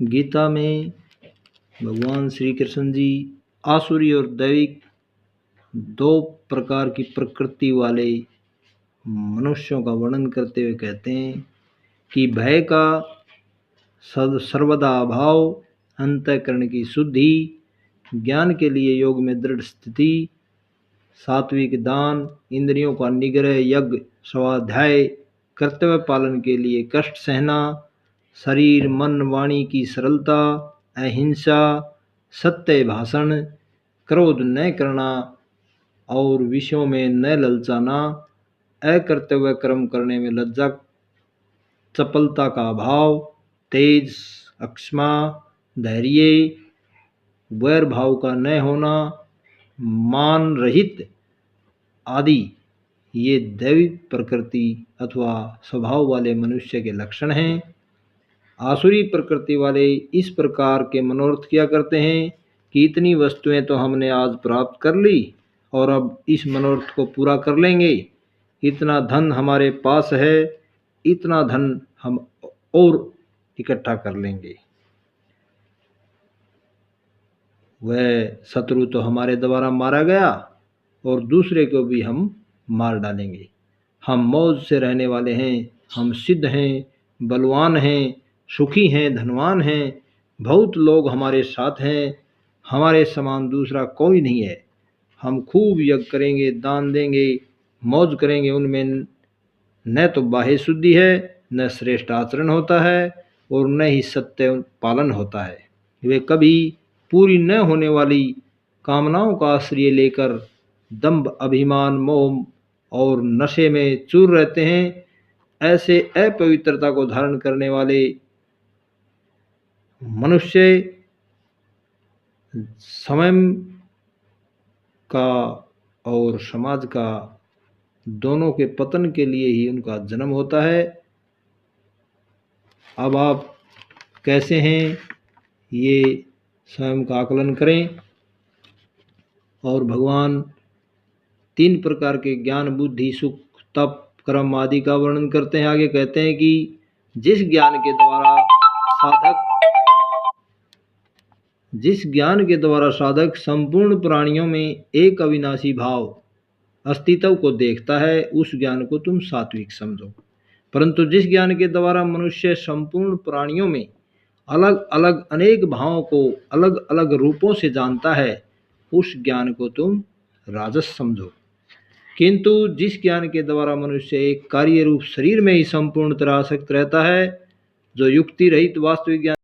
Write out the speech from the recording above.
गीता में भगवान श्री कृष्ण जी आसुरी और दैविक दो प्रकार की प्रकृति वाले मनुष्यों का वर्णन करते हुए कहते हैं कि भय का सर्वदा अभाव, अंतःकरण की शुद्धि, ज्ञान के लिए योग में दृढ़ स्थिति, सात्विक दान, इंद्रियों का निग्रह, यज्ञ, स्वाध्याय, कर्तव्य पालन के लिए कष्ट सहना, शरीर मन वाणी की सरलता, अहिंसा, सत्य भाषण, क्रोध न करना और विषयों में न ललचाना, अकर्तव्य कर्म करने में लज्जा, चपलता का अभाव, तेज, अक्षमा, धैर्य, वैर भाव का न होना, मान रहित आदि ये दैविक प्रकृति अथवा स्वभाव वाले मनुष्य के लक्षण हैं। आसुरी प्रकृति वाले इस प्रकार के मनोरथ किया करते हैं कि इतनी वस्तुएं तो हमने आज प्राप्त कर ली और अब इस मनोरथ को पूरा कर लेंगे, इतना धन हमारे पास है, इतना धन हम और इकट्ठा कर लेंगे, वह शत्रु तो हमारे द्वारा मारा गया और दूसरे को भी हम मार डालेंगे। हम मौज से रहने वाले हैं, हम सिद्ध हैं, बलवान हैं, सुखी हैं, धनवान हैं, बहुत लोग हमारे साथ हैं, हमारे समान दूसरा कोई नहीं है। हम खूब यज्ञ करेंगे, दान देंगे, मौज करेंगे, उनमें न तो बाह्य शुद्धि है, न श्रेष्ठ आचरण होता है और न ही सत्य पालन होता है। वे कभी पूरी न होने वाली कामनाओं का आश्रय लेकर दंभ, अभिमान, मोह और नशे में चूर रहते हैं। ऐसे अपवित्रता को धारण करने वाले मनुष्य स्वयं का और समाज का दोनों के पतन के लिए ही उनका जन्म होता है। अब आप कैसे हैं ये स्वयं का आकलन करें। और भगवान 3 प्रकार के ज्ञान, बुद्धि, सुख, तप, कर्म आदि का वर्णन करते हैं। आगे कहते हैं कि जिस ज्ञान के द्वारा साधक संपूर्ण प्राणियों में एक अविनाशी भाव अस्तित्व को देखता है, उस ज्ञान को तुम सात्विक समझो। परंतु जिस ज्ञान के द्वारा मनुष्य संपूर्ण प्राणियों में अलग अलग अनेक भावों को अलग अलग रूपों से जानता है, उस ज्ञान को तुम राजस समझो। किंतु जिस ज्ञान के द्वारा मनुष्य एक कार्य रूप शरीर में ही संपूर्ण तरह आसक्त रहता है, जो युक्ति रहित वास्तविक ज्ञान